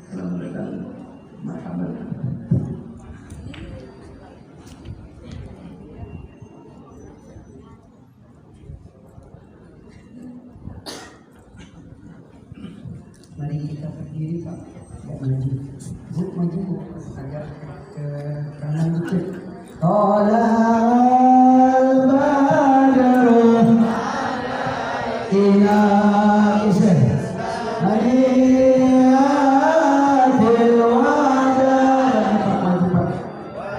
Selamat datang Muhammad. Mari kita berdiri Pak, maju, maju agak ke kanan dikit. Tolal badru ila isah hadiyatil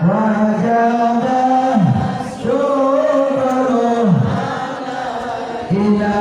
wajah syukur ila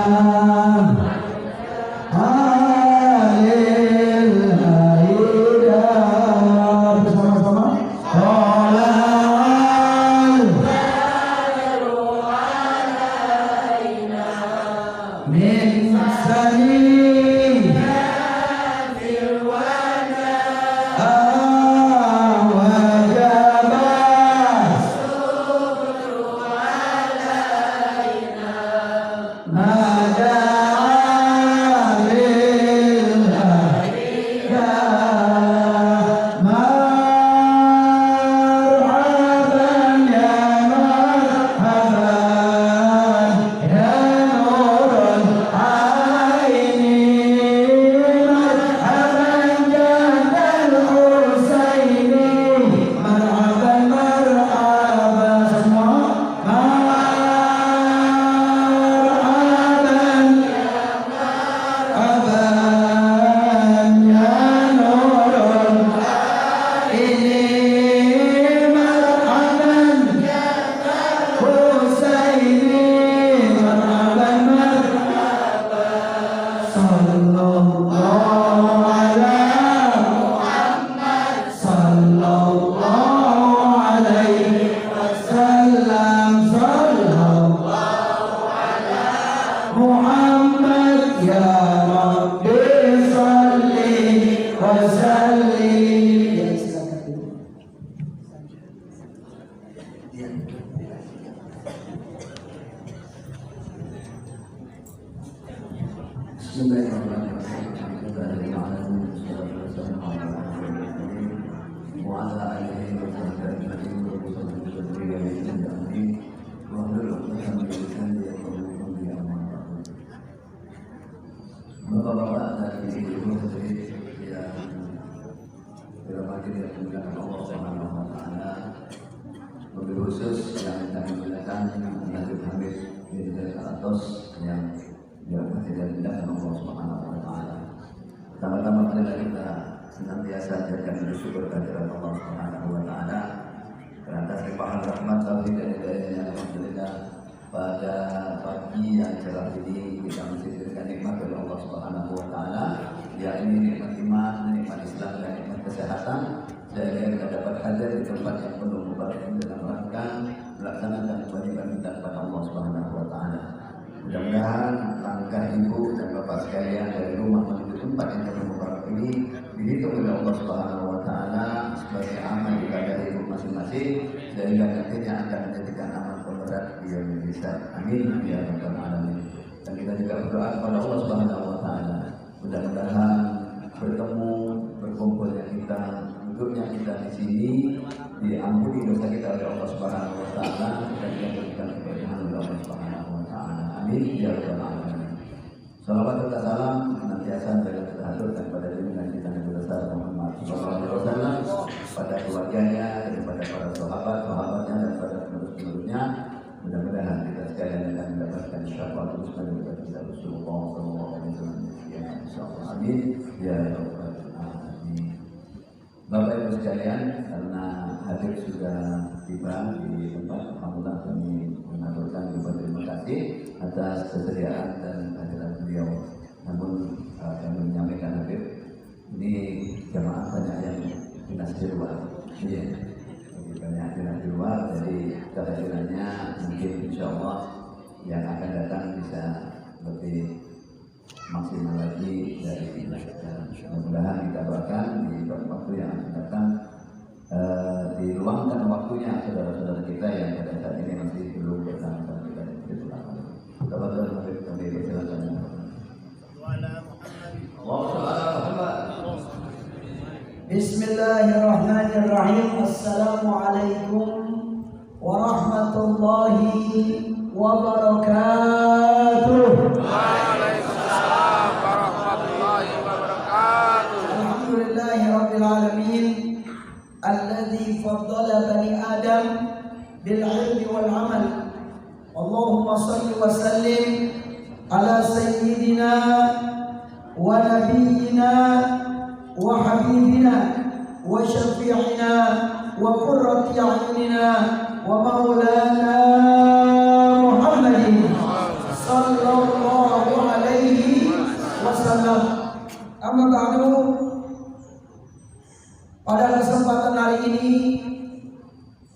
Bapak-bapak dan ibu-ibu yang dirahmati dan dimuliakan Allah Subhanahu wa taala. Mobil khusus yang kami gunakan Nabi Hamid bin Zaid Al-Atos yang dirahmati dan dimuliakan Allah Subhanahu wa taala. Pertama-tama kita senantiasa menjadikan bersyukur kehadirat Allah Subhanahu wa taala atas limpahan rahmat taufik dan hidayahnya. Alhamdulillah pada pagi yang cerah ini kita masih diberikan nikmat dari Allah Subhanahu wa taala, yakni nikmat iman, nikmat Islam dan nikmat kesehatan, sehingga kita dapat hadir di tempat yang penuh mubarak dalam rangka melaksanakan kewajiban kita kepada Allah Subhanahu wa taala. Mudah-mudahan langkah ibu dan bapak sekalian dari rumah menuju tempat yang penuh mubarak ini dihitung oleh Allah Subhanahu wa taala sebagai amal ibadah hidup masing-masing, sehingga nantinya akan menjadikan amal pemberat di Indonesia. Amin ya rabbal alamin. Dan kita juga berdoa kepada Allah Subhanahu wa taala, mudah-mudahan bertemu berkumpulnya kita, duduknya kita di sini diampuni dosa kita oleh Allah Subhanahu wa taala dan diberikan keberkahan oleh Allah Subhanahu wa taala. Amin ya rabbal alamin. Salawat serta salam senantiasa berhatur dan pada junjungan kita Nabi besar Muhammad sallallahu alaihi wasallam, pada keluarganya, daripada para sahabatnya dan pada penerus-penerusnya. Mudah-mudahan kita sekalian akan mendapatkan syafaat Rasulullah kita Rasulullah sallallahu alaihi wasallam. Ya insyaallah. Amin ya rabbal alamin. Bapak Ibu sekalian, karena hadir sudah tiba di tempat, alhamdulillah kami mengaturkan terima kasih atas kesediaan dan kehadiran beliau. Namun kami menyampaikan hadir ini jamaah banyak yang dinas di luar. Iya, banyak dinas di luar, jadi kehadirannya mungkin insya Allah yang akan datang bisa lebih maksimal lagi dari ini. Mudah-mudahan kita doakan di waktu yang akan datang diluangkan waktunya saudara-saudara kita yang pada saat ini masih belum bersama kita di Islam. Kepada kami bersilakan. Bismillahirrahmanirrahim. Assalamualaikum warahmatullahi wabarakatuh. Waalaikumsalam warahmatullahi wabarakatuh. Alhamdulillahi rabbil alamin alladzi faddala bani Adam bil ilmi wal amal. Allahumma shalli wa sallim ala sayyidina wa nabiyyina wa habibina wa syafi'ina wa qurrati a'yunina wa maulana Muhammadin sallallahu alaihi wasallam. Amma ba'du. Pada kesempatan hari ini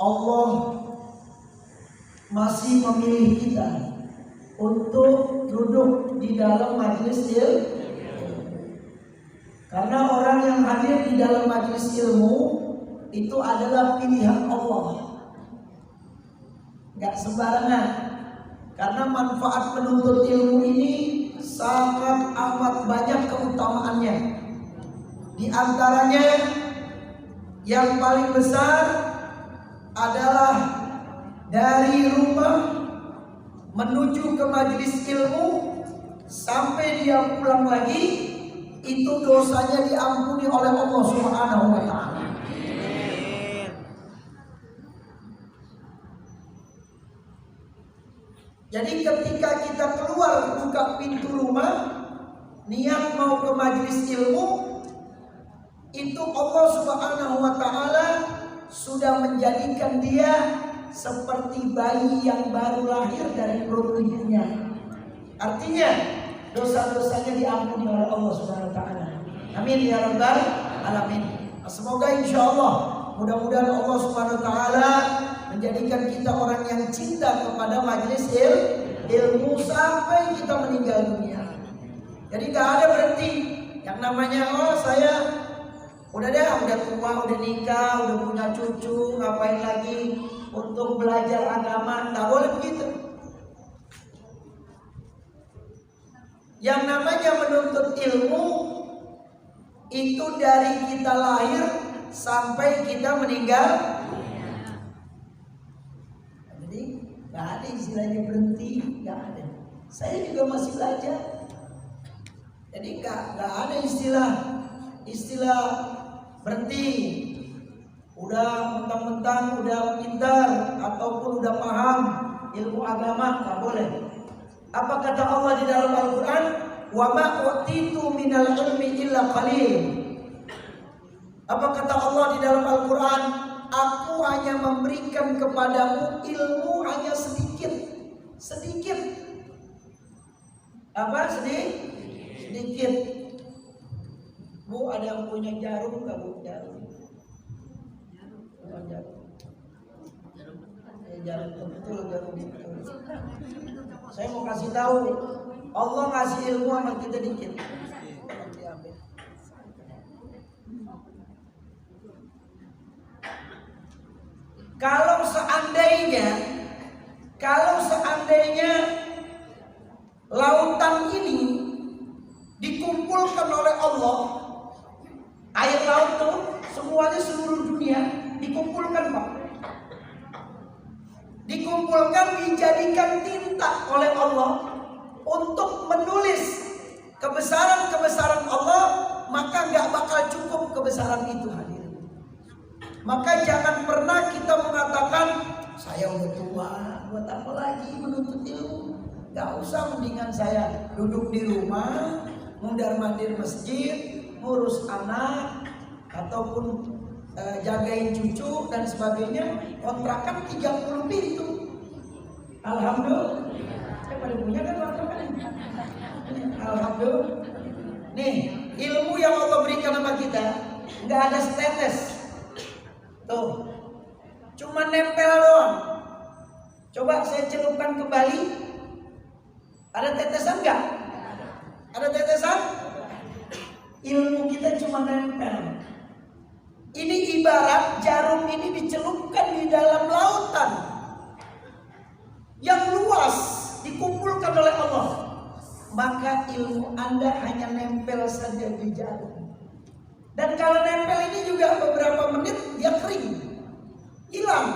Allah masih memilih kita untuk duduk di dalam majelis ilmu. Karena orang yang hadir di dalam majelis ilmu itu adalah pilihan Allah. Gak sembarangan. Karena manfaat penuntut ilmu ini sangat amat banyak keutamaannya. Di antaranya yang paling besar adalah dari rumah menuju ke majelis ilmu sampai dia pulang lagi, itu dosanya diampuni oleh Allah Subhanahu wa taala. Jadi ketika kita keluar buka pintu rumah niat mau ke majelis ilmu, itu Allah Subhanahu wa taala sudah menjadikan dia seperti bayi yang baru lahir dari perut ibunya. Artinya dosa-dosanya diampuni oleh Allah Subhanahu wa taala. Amin ya rabbal alamin. Semoga insyaallah mudah-mudahan Allah Subhanahu wa taala menjadikan kita orang yang cinta kepada majelis ilmu sampai kita meninggal dunia. Jadi gak ada berhenti yang namanya saya udah tua, udah nikah, udah punya cucu, ngapain lagi untuk belajar agama? Gak boleh begitu. Yang namanya menuntut ilmu itu dari kita lahir sampai kita meninggal. Jadi gak ada istilahnya berhenti, gak ada. Saya juga masih belajar. Jadi gak ada istilah berhenti. Udah mentang-mentang udah pintar ataupun udah paham ilmu agama, gak boleh. Apa kata Allah di dalam Al-Quran? Wa ma utitu minal ilmi illa qalil. Apa kata Allah di dalam Al-Quran? Aku hanya memberikan kepadamu ilmu hanya sedikit. Sedikit. Apa sedikit? Bu, ada yang punya jarum nggak bu? Jarum. Jarum betul. Saya mau kasih tahu, Allah ngasih ilmu sama kita dikit. Kalau seandainya lautan ini dikumpulkan oleh Allah, air laut tuh semuanya seluruh dunia dikumpulkan Pak. Dikumpulkan, dijadikan tinta oleh Allah untuk menulis kebesaran-kebesaran Allah, maka gak bakal cukup kebesaran itu hadir. Maka jangan pernah kita mengatakan saya udah tua, buat apa lagi menuntut ilmu? Gak usah, mendingan saya duduk di rumah, mundar-mandir masjid, ngurus anak, ataupun jagain cucu dan sebagainya. Kontrakan 30 pintu. Alhamdulillah. Saya pada punya kan kontrakan. Alhamdulillah. Nih, ilmu yang Allah berikan sama kita nggak ada setetes. Tuh, cuma nempel doang. Coba saya celupkan kembali. Ada tetesan nggak? Ada tetesan? Ilmu kita cuma nempel. Ini ibarat jarum ini dicelupkan di dalam lautan yang luas, dikumpulkan oleh Allah. Maka ilmu Anda hanya nempel saja di jarum. Dan kalau nempel ini juga beberapa menit dia kering, hilang.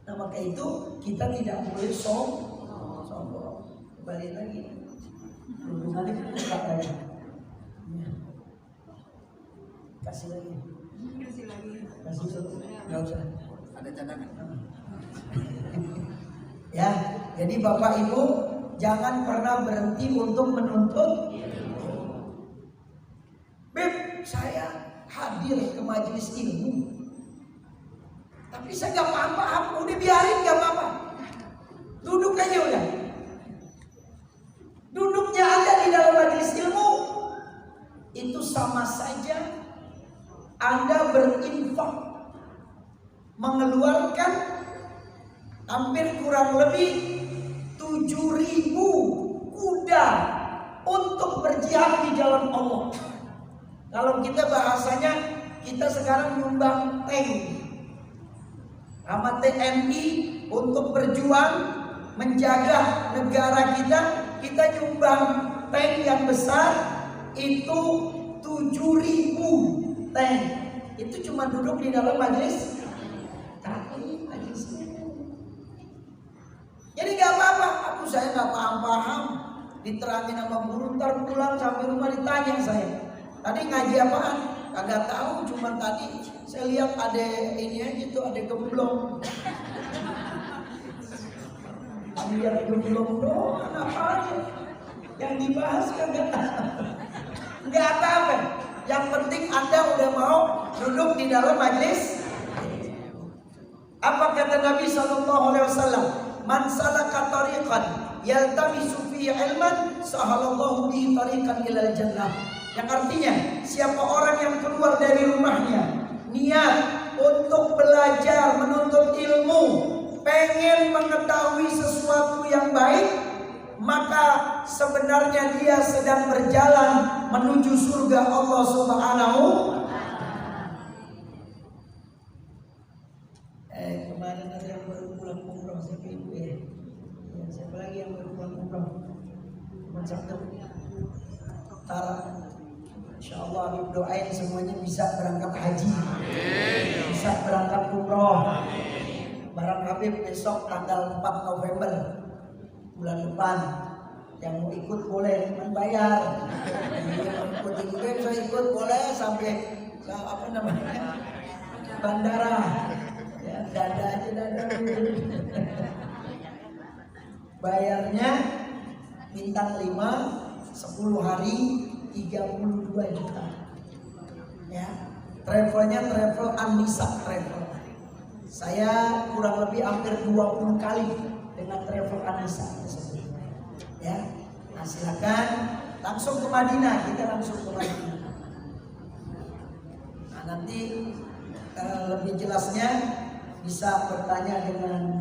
Nah maka itu kita tidak boleh sombong. Kembali lagi, hubungannya buka lagi. Kasih lagi. Kasih nggak usah. Ada cadangan. Ya, jadi Bapak Ibu jangan pernah berhenti untuk menuntut. Beb, saya hadir ke majelis ilmu, tapi saya nggak paham-paham. Udah biarin, nggak apa-apa. Duduk aja udah. Duduknya Anda di dalam majelis ilmu itu sama saja Anda berinfak, mengeluarkan hampir kurang lebih 7.000 kuda untuk berjihad di jalan Allah. Kalau kita bahasanya, kita sekarang nyumbang tank sama TNI untuk berjuang menjaga negara kita. Kita nyumbang tank yang besar itu 7.000 tank. Itu cuma duduk di dalam majelis. Jadi gak apa-apa, saya gak paham-paham. Diterangin sama guru, ntar pulang sampai rumah ditanya saya, tadi ngaji apaan? Kagak tahu, cuma tadi saya lihat ada ini aja tuh, ada gemblong. Lihat gemblong doang, apa aja yang dibahas kagak tahu. Gak apa-apa, yang penting Anda udah mau duduk di dalam majelis. Apa kata Nabi SAW? Man salaka tariqan yaltamisu fihi ilman sahalallahu bihi tariqan ilal jannah. Yang artinya, siapa orang yang keluar dari rumahnya niat untuk belajar, menuntut ilmu, pengen mengetahui sesuatu yang baik, maka sebenarnya dia sedang berjalan menuju surga Allah Subhanahu. Kemarin ada yang baru pulang umroh, siapa ibu ya? Siapa lagi yang baru pulang umroh? Cuma satu. Tara. Insyaallah Habib doain semuanya bisa berangkat haji, bisa berangkat umroh. Barang Habib besok tanggal 4 November bulan depan. Yang mau ikut boleh, membayar. Yang mau ikut saya ikut boleh sampai ke apa namanya bandara. Ya, dada aja dada. Bayarnya bintang 5 10 hari 32 juta. Ya, travelnya travel Anissa Travel. Saya kurang lebih hampir 20 kali dengan travel Anissa tersebut. Ya, nah silakan langsung ke Madinah, kita langsung ke Madinah. Nah nanti lebih jelasnya bisa bertanya dengan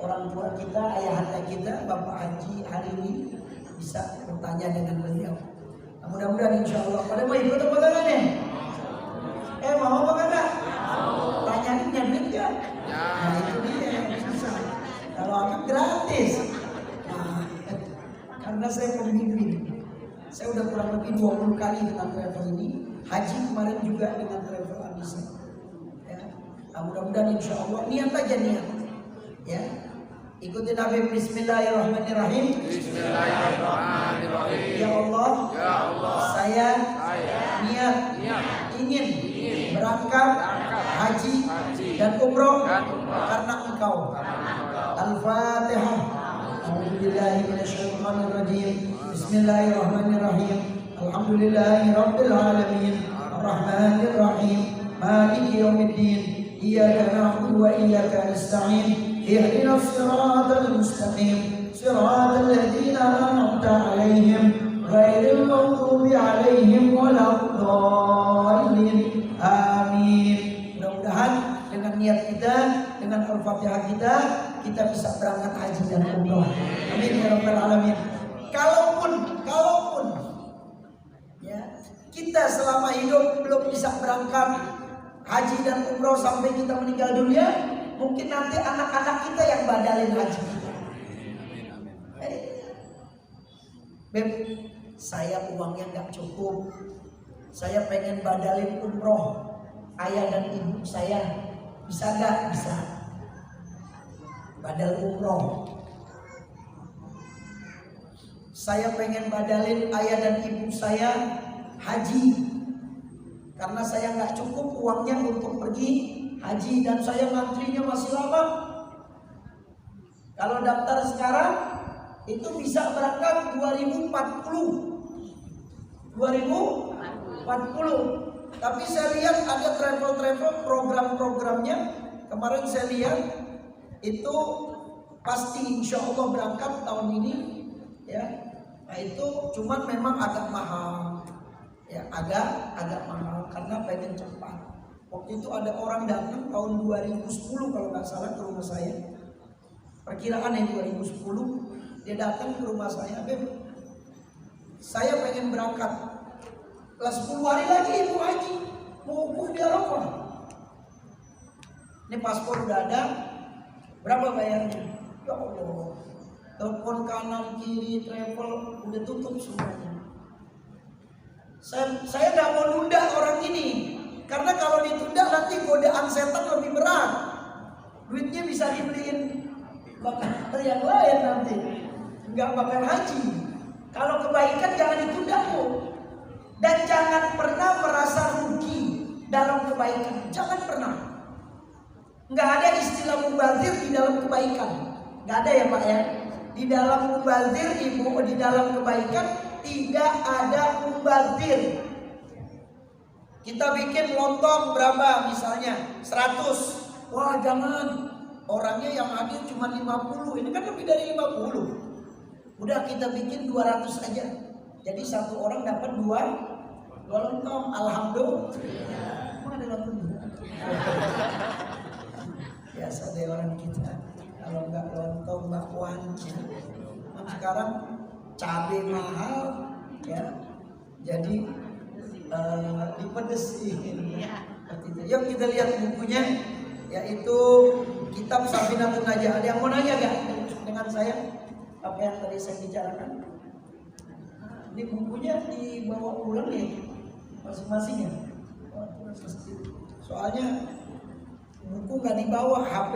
orang tua kita, ayahanda kita, Bapak Haji hari ini bisa bertanya dengan beliau. Nah, mudah-mudahan insya Allah. Pada mau ikut apa kagak nih? Mau apa kagak? Tanya punya duit gak? Nah itu dia yang susah. Kalau aku gratis. Nah, karena saya pembimbing, saya udah kurang lebih 20 kali dengan travel ini. Haji kemarin juga dengan travel Anissa. Ya. Nah, mudah-mudahan insya Allah niat aja niat. Ya. Ikutin Nabi. Bismillahirrahmanirrahim. Bismillahirrahmanirrahim. Ya Allah, saya niat ingin berangkat haji dan umroh karena Engkau. Al-Fatihah. A'udzubillahi minasyaitonirrajim. Bismillahirrahmanirrahim. Alhamdulillahirabbil alamin. Arrahmanir rahim. Maliki yaumiddin. Iyyaka na'budu wa iyyaka nasta'in. اهدنا الصراط المستقيم صراط الذين أنعمت عليهم غير المغضوب عليهم ولا الضالين آمين. Mudah-mudahan dengan niat kita, dengan Al-Fatihah kita bisa berangkat haji dan umroh. Amin ya rabbal alamin. Kalaupun ya, kita selama hidup belum bisa berangkat haji dan umroh sampai kita meninggal dunia, mungkin nanti anak-anak kita yang badalin haji kita. Beb, saya uangnya nggak cukup, saya pengen badalin umroh ayah dan ibu saya, bisa nggak? Bisa. Badal umroh. Saya pengen badalin ayah dan ibu saya haji, karena saya nggak cukup uangnya untuk pergi haji dan saya ngantrinya masih lama. Kalau daftar sekarang itu bisa berangkat 2040. Tapi saya lihat ada travel program-programnya. Kemarin saya lihat itu pasti insya Allah berangkat tahun ini, ya. Nah itu cuman memang agak mahal, ya, agak mahal karena pengen cepat. Waktu itu ada orang datang tahun 2010 kalau nggak salah ke rumah saya. Perkiraan yang 2010 dia datang ke rumah saya, Beb, saya pengen berangkat. Kelas 10 hari lagi ibu haji, mau wukuf di Arafah. Ini paspor udah ada, berapa bayarnya? Ya Allah, telepon kanan kiri travel udah tutup semuanya. Saya nggak mau nunda orang ini, karena kalau ditunda nanti godaan setan lebih berat. Duitnya bisa dibeliin bakal yang lain nanti, nggak bakal haji. Kalau kebaikan jangan ditunda tuh. Dan jangan pernah merasa rugi dalam kebaikan. Jangan pernah. Nggak ada istilah mubazir di dalam kebaikan. Nggak ada ya Pak ya. Di dalam mubazir ibu, di dalam kebaikan tidak ada mubazir. Kita bikin lontong berapa misalnya 100. Wah jangan. Orangnya yang hadir cuma 50. Ini kan lebih dari 50. Udah kita bikin 200 aja. Jadi satu orang dapat dua lontong. Alhamdulillah. Emang ada lontong? Biasa deh orang kita. Kalau nggak lontong bakwan. Nah, sekarang cabai mahal, ya. Jadi dipedesin. Yuk kita lihat bukunya, yaitu kitab Safinatun Najah. Ada yang mau nanya gak dengan saya? Apa yang tadi saya bicarakan? Ini bukunya dibawa pulang ya masing-masing ya. Soalnya buku nggak dibawa, HP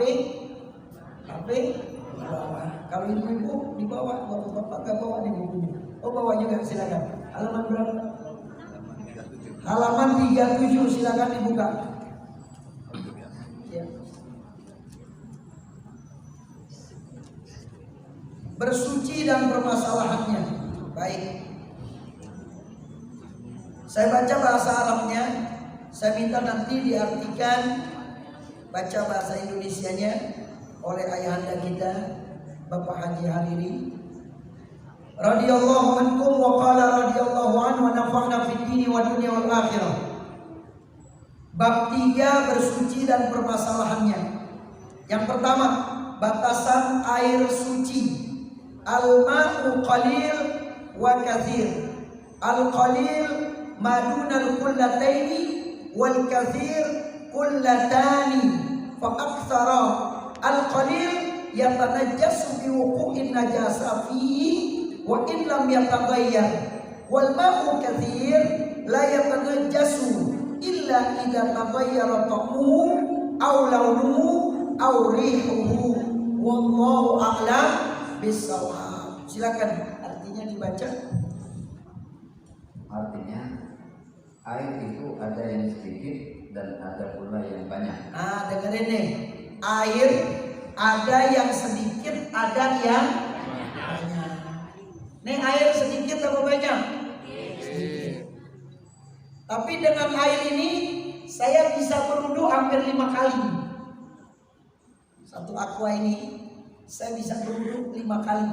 dibawa. Kalau ibu-ibu dibawa, bapak-bapak nggak bawa nih bukunya. Oh bawa juga, silakan. Halaman berapa? Halaman 37, silakan dibuka. Ya. Bersuci dan permasalahannya. Baik. Saya baca bahasa Arabnya, saya minta nanti diartikan baca bahasa Indonesianya oleh ayahanda kita Bapak Haji Hariri radhiyallahu ankum wa qala radhiyallahu anhu wa nafa'na fid dini wa dunya wal akhirah. Bab 3 bersuci dan permasalahannya. Yang pertama, batasan air suci. Al-ma'u qalil wa kathir. Al-qalil madunal kullataini wal kathir kullatani fa aktsara al-qalil yatanajjasu bi wuqu'in najasa fihi wa in lam yataghayyar wal ma'u kathir la yatanajjasu illa idza taghayyara ta'muhu aw launuhu aw rihuhu wallahu a'lam bissawab. Silakan artinya dibaca. Artinya air itu ada yang sedikit dan ada pula yang banyak. Nah, dengerin nih. Air ada yang sedikit, ada yang banyak. Nih air sedikit atau banyak? Sedikit. Tapi dengan air ini saya bisa berwudu hampir 5 kali. Satu aqua ini saya bisa berwudu 5 kali.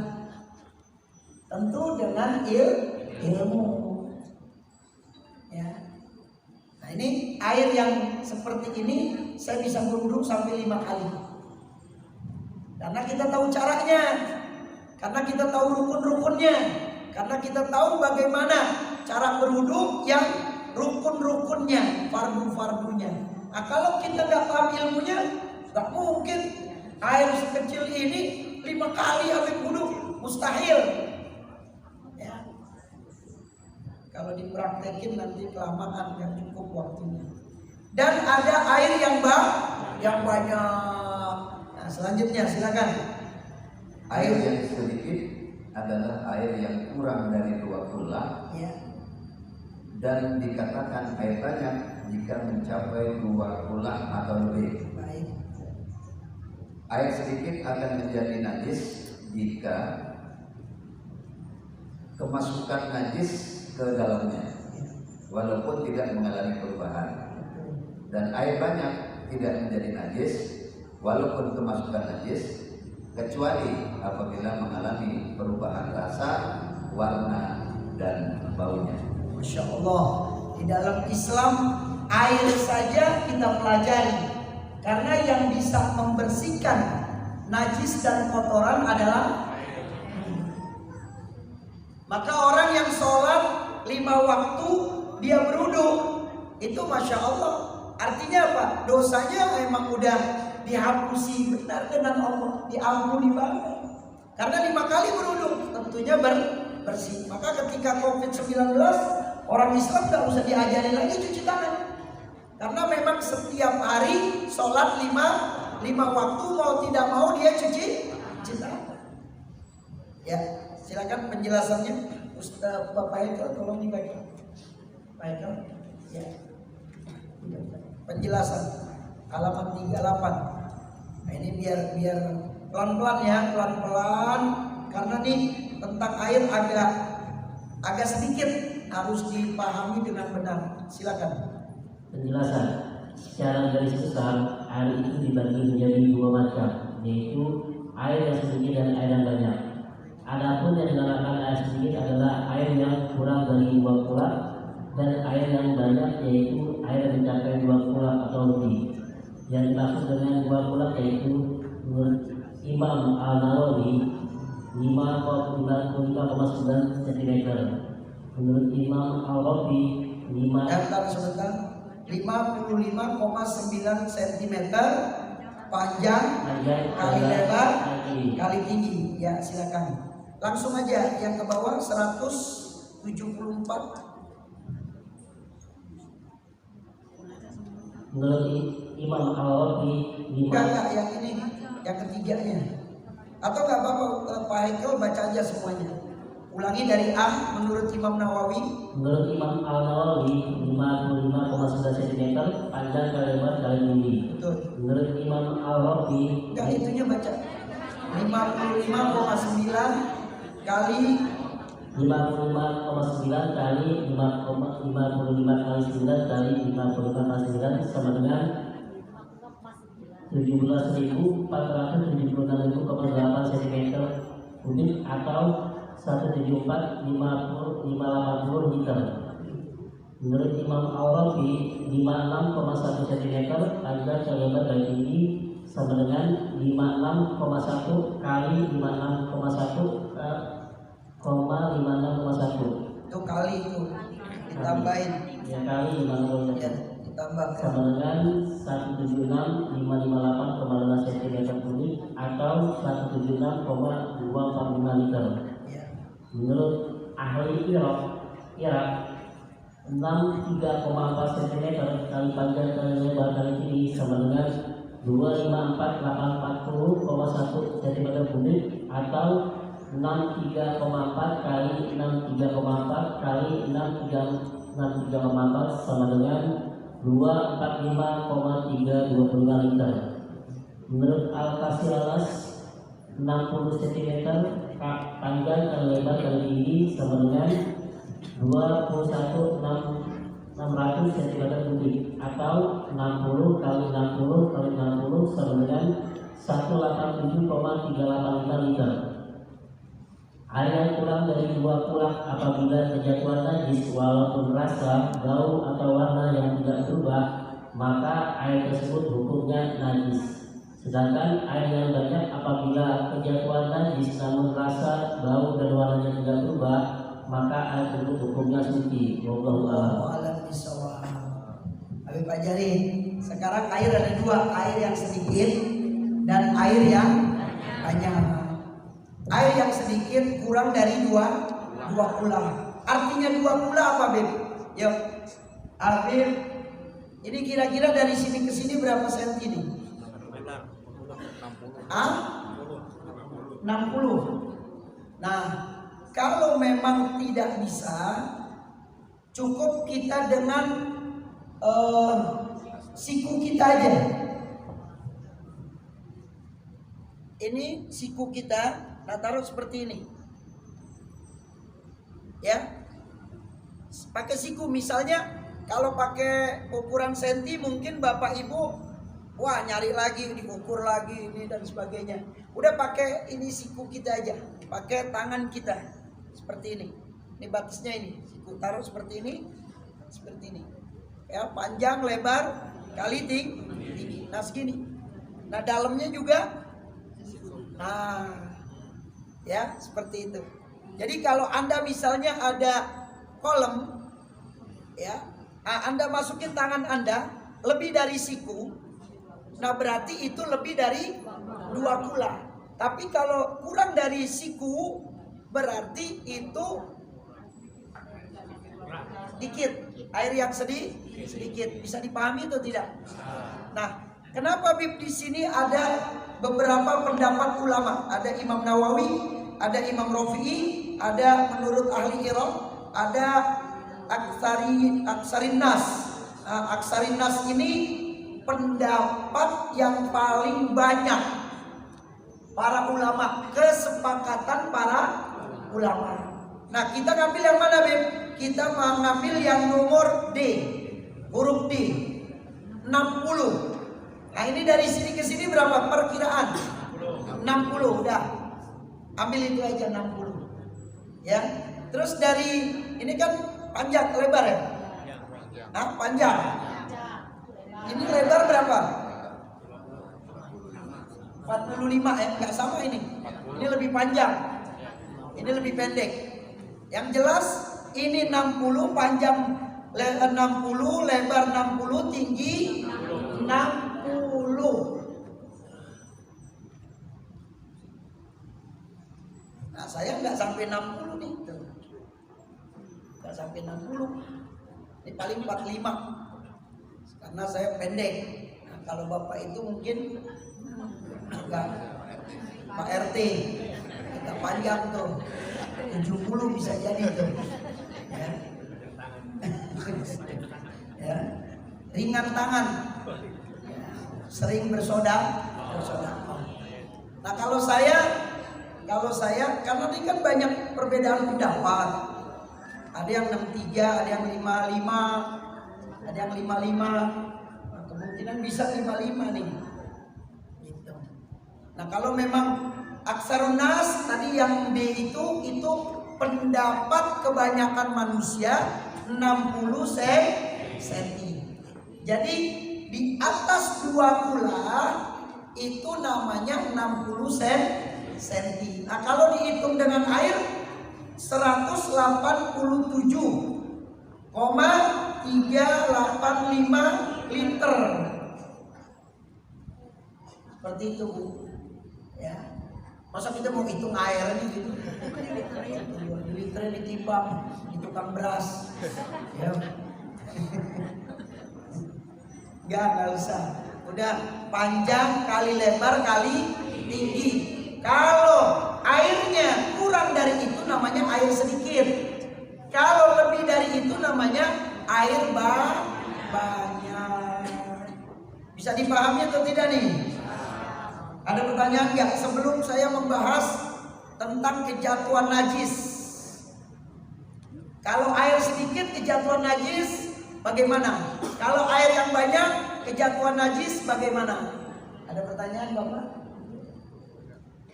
Tentu dengan ilmu. Ya. Nah ini air yang seperti ini saya bisa berwudu sampai 5 kali. Karena kita tahu caranya, karena kita tahu rukun-rukunnya, karena kita tahu bagaimana cara berwudu yang rukun-rukunnya, fardu-fardunya. Nah kalau kita nggak paham ilmunya, nggak mungkin air sekecil ini 5 kali ambil wudu, mustahil. Ya. Kalau dipraktekin nanti kelamaan, nggak cukup waktunya. Dan ada air yang banyak. Nah, selanjutnya silakan. Air yang sedikit adalah air yang kurang dari 2 kula. Ya. Dan dikatakan air banyak jika mencapai 2 kula atau lebih. Baik. Air sedikit akan menjadi najis jika kemasukan najis ke dalamnya, walaupun tidak mengalami perubahan. Dan air banyak tidak menjadi najis, walaupun kemasukan najis, kecuali apabila mengalami perubahan rasa, warna, dan baunya. Masya Allah, di dalam Islam air saja kita pelajari, karena yang bisa membersihkan najis dan kotoran adalah maka orang yang sholat 5 waktu dia berwudu, itu Masya Allah. Artinya apa? Dosanya memang udah dihapusi benar dengan Allah, diampuni banget. Karena 5 kali berwudu tentunya bersih. Maka ketika COVID-19 orang Islam nggak usah diajari lagi cuci tangan. Karena memang setiap hari sholat 5 waktu, mau tidak mau dia cuci tangan. Ya, silakan penjelasannya Ustaz Bapak Eko, tolong dibaca. Pak Eko, ya. Penjelasan halaman 38. Nah, ini biar pelan-pelan ya, pelan-pelan, karena nih tentang air agak sedikit harus dipahami dengan benar. Silakan. Penjelasan. Secara garis besar, air itu dibagi menjadi 2 macam, yaitu air yang sedikit dan air yang banyak. Adapun yang dinamakan air sedikit adalah air yang kurang dari 2 kula, dan air yang banyak yaitu air yang mencapai 2 kula atau lebih. Yang dimaksud dengan 2 kula yaitu menurut Imam Al-Nawawi 5,9 cm. Menurut Imam Al-Rafi 55,9 cm panjang kali lebar kali tinggi. Ya, silakan. Langsung aja yang ke bawah 174. Menurut Imam Al-Rafi Enggak, yang ini, yang ketiganya. Atau nggak apa-apa, Pak Hekel baca aja semuanya. Ulangi dari A menurut Imam Nawawi. Menurut Imam Al-Nawawi 55,9 cm panjang kali lebar kali tinggi. Betul. Menurut Imam Al-Rafi Enggak, itunya baca 55,9 kali 55,9 kali 55 kali 9 kali 55 kali 9 sama dengan 17.476,8 cm kubik atau 174,580 liter. Menurut Imam Al-Rafi 56,1 cm panjang kali lebar kali tinggi sama dengan 56,1 kali 56,1 itu kali itu ditambahin ya kali 56,1 ya, ditambahkan sama dengan 176,558,12 cm kubik atau 176,245 liter. ya. Menurut ahli Irak 63,4 cm kali panjang kali lebar kali tinggi sama dengan 254,840,1 cm kubik atau 63,4 kali 63,4 kali 63,4 sama dengan 245,325 liter. Menurut Al-Kasilas 60 cm panjang kali lebar kali tinggi sama dengan 21,600 cm kubik atau 60 kali 60 kali 60 sama dengan 187,38 liter. Air yang kurang dari 2 kula apabila kejatuhan najis walaupun rasa, bau atau warna yang tidak berubah, maka air tersebut hukumnya najis. Sedangkan air yang banyak apabila kejatuhan najis namun rasa, bau dan warnanya tidak berubah, maka air tersebut hukumnya suci. Wallahu a'lam. Habib ajarin. Sekarang air ada 2, air yang sedikit dan air yang banyak. Air yang sedikit kurang dari 2 kula. Artinya 2 kula apa, Beb? Yuk. Beb. Ini kira-kira dari sini ke sini berapa senti nih? 60. Nah, kalau memang tidak bisa, cukup kita dengan siku kita aja. Ini siku kita, nah taruh seperti ini. Ya. Pakai siku, misalnya kalau pakai ukuran senti mungkin Bapak Ibu wah nyari lagi, diukur lagi ini dan sebagainya. Udah pakai ini siku kita aja, pakai tangan kita seperti ini. Ini batasnya ini, siku taruh seperti ini, seperti ini. Ya, panjang, lebar, kali tinggi. Nah segini. Nah dalamnya juga. Nah, ya seperti itu. Jadi kalau Anda misalnya ada kolom, ya, Anda masukin tangan Anda lebih dari siku, nah berarti itu lebih dari 2 kula. Tapi kalau kurang dari siku, berarti itu dikit, air yang sedikit. Bisa dipahami atau tidak? Nah, kenapa Bib di sini ada beberapa pendapat ulama? Ada Imam Nawawi, ada Imam Rafi'i, ada menurut ahli Irak, ada Aksarin Nas. Aksarin Nas ini pendapat yang paling banyak para ulama, kesepakatan para ulama. Nah kita ngambil yang mana, Beb? Kita mengambil yang nomor D, huruf D, 60. Nah ini dari sini ke sini berapa perkiraan? 60, udah. Ambil itu aja 60. Ya. Terus dari ini kan panjang lebar ya? Nah, panjang. Ini lebar berapa? 45 ya, enggak sama ini. Ini lebih panjang. Ini lebih pendek. Yang jelas ini 60, panjang 60, lebar 60, tinggi 60. Nah, saya nggak sampai 60 nih. Nggak sampai 60. Ini paling 45. Karena saya pendek. Nah, kalau Bapak itu mungkin agak Pak RT agak panjang tuh. 70 bisa jadi tuh. Ya. Ya. Ringan tangan. Sering bersodak. Nah kalau saya karena ini kan banyak perbedaan pendapat. Ada yang 63, ada yang 55, ada yang 55. Nah, kemungkinan bisa 55 nih. Gitu. Nah kalau memang Aksarun Nas tadi yang D itu pendapat kebanyakan manusia 60 cm. Jadi di atas 2 kula itu namanya 60 cm. Nah kalau dihitung dengan air 187,385 liter. Seperti itu, Bu. Ya. Masa kita mau hitung air ini gitu? Liter ditimbang di tukang beras. Ya. Nggak usah. Udah panjang kali lebar kali tinggi. Kalau airnya kurang dari itu namanya air sedikit. Kalau lebih dari itu namanya air banyak. Bisa dipahami atau tidak nih? Ada pertanyaan nggak sebelum saya membahas tentang kejatuhan najis? Kalau air sedikit kejatuhan najis bagaimana? Kalau air yang banyak kejatuhan najis bagaimana? Ada pertanyaan Bapak?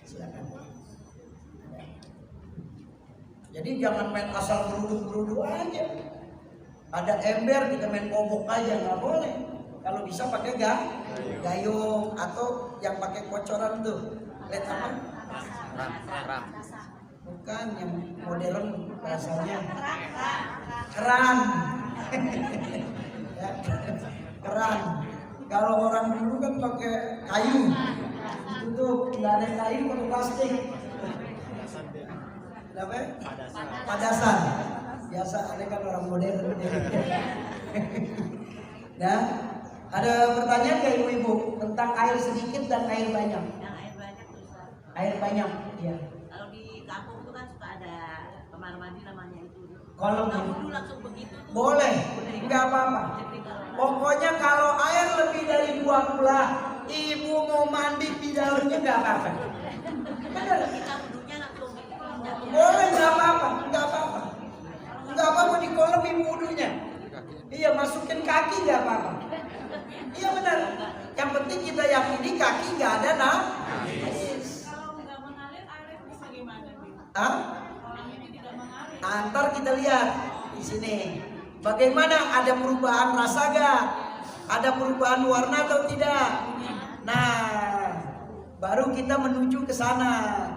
Silakan. Jadi jangan main asal geruduk-geruduk aja. Ada ember kita main bobok aja, nggak boleh. Kalau bisa pakai gayung atau yang pakai kocoran tuh. Lihat apa? Keran. Bukan yang modern bahasanya. Keran. Ya, keran. Kalau orang dulu kan pakai kayu. Itu tuh nggak ada kayu, pakai plastik. Apa? Padasan. Biasa ada kan orang modern. Nah, ada pertanyaan nggak ibu-ibu tentang air sedikit dan air banyak? Yang air banyak susah. Air banyak, ya. Kalau di kampung itu kan suka ada kamar mandi namanya itu. Kolam Kalau ya? wudhu langsung begitu tuh. Boleh, nggak apa-apa. Jadi kalau Pokoknya kalau air lebih dari 2 kula, ibu mau mandi di dalamnya nggak apa-apa. Benar? kita wudhunya langsung jatuh. Boleh, nggak apa-apa, nggak apa-apa. Nggak apa-apa di kolam ibu wudhunya. Iya, masukin kaki nggak apa-apa. Iya benar. Yang penting kita yakini kaki nggak ada najis. Kalau nggak mengalir airnya bisa gimana? Hah? Orang ini tidak mengalir. Nah, ntar kita lihat di sini. Bagaimana, ada perubahan rasa gak? Ada perubahan warna atau tidak? Nah, baru kita menuju ke sana.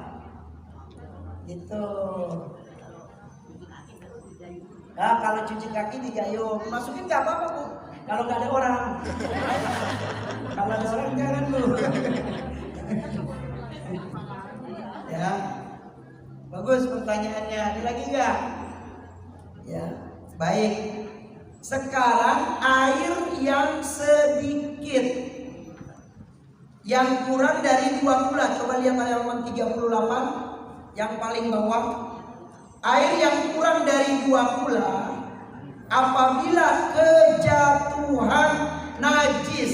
Gitu. Nah, kalau cuci kaki digayung, masukin nggak apa-apa bu. Kalau nggak ada orang. Kalau ada orang jangan bu. Ya, bagus pertanyaannya. Ada lagi nggak? Ya, baik. Sekarang air yang sedikit, yang kurang dari 2 kula. Coba lihat halaman 38 yang paling bawah. Air yang kurang dari 2 kula apabila kejatuhan najis,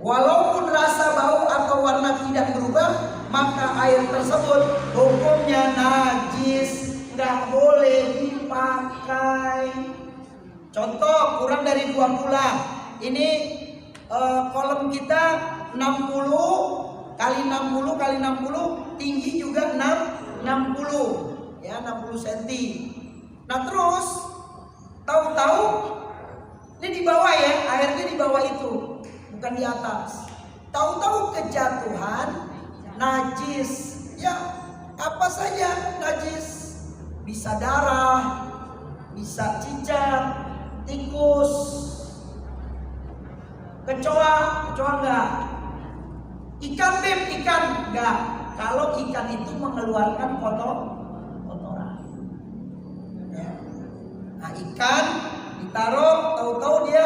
walaupun rasa bau atau warna tidak berubah, maka air tersebut hukumnya najis, nggak boleh dipakai. Contoh, kurang dari 2 kula. Ini kolam kita 60 kali 60 kali 60, tinggi juga 60 ya, 60 cm. Nah terus tahu-tahu ini di bawah ya, airnya di bawah itu, bukan di atas. Tahu-tahu kejatuhan najis, ya apa saja najis, bisa darah, bisa cicak, tikus, kecoa enggak, ikan beb, ikan enggak. Kalau ikan itu mengeluarkan kotoran, ya. Nah ikan ditaruh, tahu-tahu dia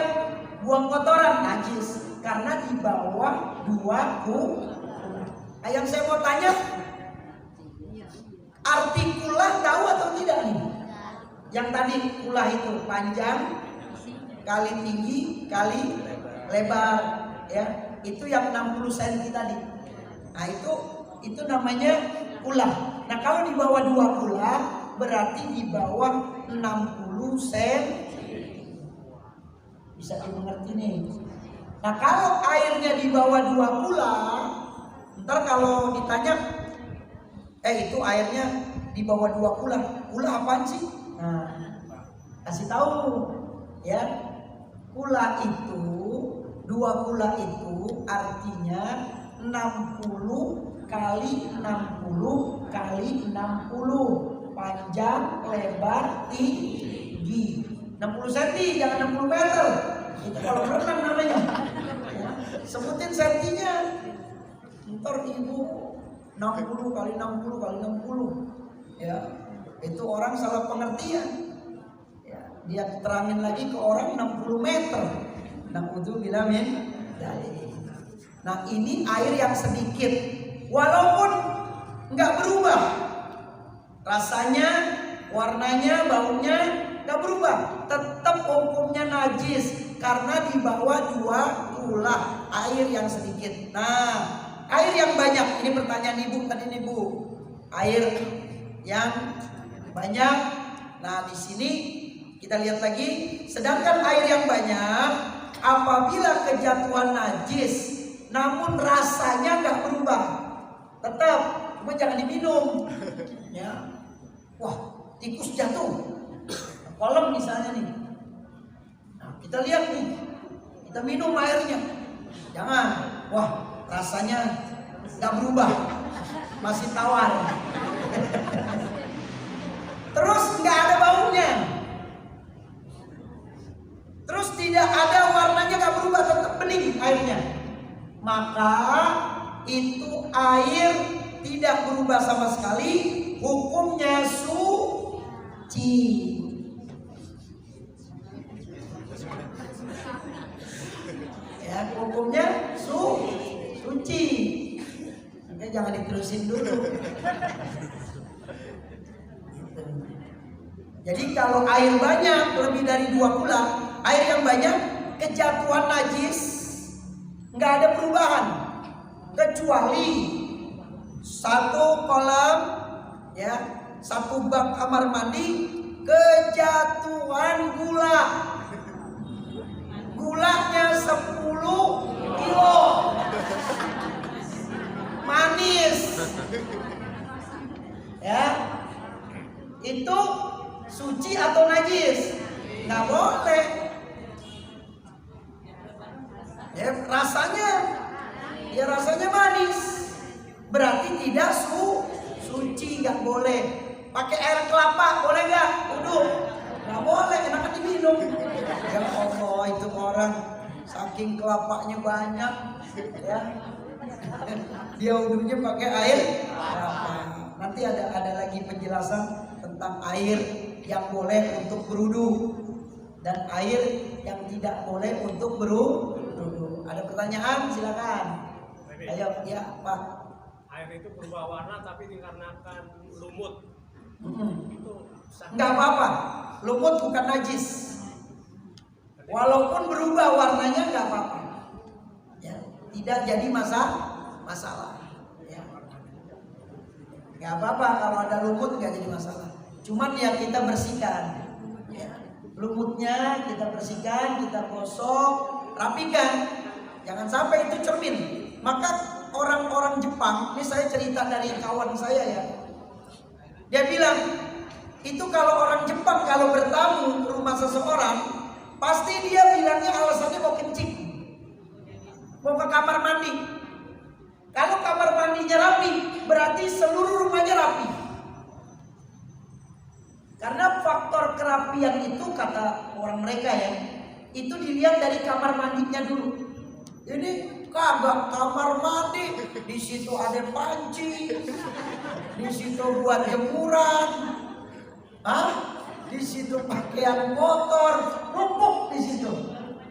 buang kotoran, najis, karena di bawah 2 kula. Nah, yang saya mau tanya, arti kula tahu atau tidak nih? Yang tadi kula itu panjang kali tinggi kali lebar, ya. Itu yang 60 cm tadi. Nah itu namanya kula. Nah kalau di bawah 2 kula berarti di bawah 60 cm. Bisa dimengerti nih. Nah kalau airnya di bawah 2 kula, ntar kalau ditanya, itu airnya di bawah 2 kula, kula apaan sih? Nah, kasih tahu ya, kula itu 2 kula itu artinya 60 kali 60 kali 60, panjang, lebar, tinggi. 60 cm, jangan 60 meter. Itu kalau renang namanya. Ya, sebutin sentinya. Ntar ibu 60 kali 60 kali 60. Ya, itu orang salah pengertian. Ya, dia terangin lagi ke orang 60 meter. Na'udzubillah min dzalik. Nah, ini air yang sedikit, walaupun nggak berubah rasanya, warnanya, baunya nggak berubah, tetap hukumnya najis karena di bawah 2 kula, air yang sedikit. Nah, air yang banyak, ini pertanyaan ibu tadi nih bu, air yang banyak. Nah di sini kita lihat lagi, sedangkan air yang banyak apabila kejatuhan najis namun rasanya nggak berubah, tetap, cuma jangan diminum. Ya, wah tikus jatuh, kolam misalnya nih. Nah, kita lihat nih, kita minum airnya, jangan. Wah rasanya nggak berubah, masih tawar. Terus nggak ada baunya, terus tidak ada warnanya, nggak berubah, tetap bening airnya, maka itu air tidak berubah sama sekali, hukumnya suci. Ya, hukumnya suci. Makanya jangan diterusin dulu. Jadi kalau air banyak lebih dari 2 kula, air yang banyak kejatuhan najis, nggak ada perubahan kecuali satu kolam, ya, satu bak kamar mandi kejatuhan gula. Gulanya 10 kilo. Manis. Ya. Itu suci atau najis? Nggak boleh. Ya, rasanya manis. Berarti tidak suci, nggak boleh. Pakai air kelapa boleh nggak? Wudu? Nggak boleh, enakan diminum. Ya Allah, itu orang saking kelapanya banyak, ya. Dia wudunya pakai air kelapa. Nanti ada lagi penjelasan tentang air yang boleh untuk berwudu dan air yang tidak boleh untuk berwudu. Ada pertanyaan? Silakan. Ayo, ya Pak. Air itu berubah warna tapi dikarenakan lumut. Itu Nggak apa-apa. Lumut bukan najis. Walaupun berubah warnanya nggak apa-apa. Ya, tidak jadi masalah. Ya. Nggak apa-apa kalau ada lumut, nggak jadi masalah. Cuman ya kita bersihkan. Ya. Lumutnya kita bersihkan, kita gosok, rapikan. Jangan sampai itu cermin. Maka orang-orang Jepang, ini saya cerita dari kawan saya ya. Dia bilang, itu kalau orang Jepang kalau bertamu ke rumah seseorang, pasti dia bilangnya alasannya mau kencing, mau ke kamar mandi. Kalau kamar mandinya rapi, berarti seluruh rumahnya rapi. Karena faktor kerapian itu kata orang mereka ya, itu dilihat dari kamar mandinya dulu. Ini kagak kamar mandi, di situ ada panci, di situ buat jemuran, di situ pakaian kotor, numpuk di situ.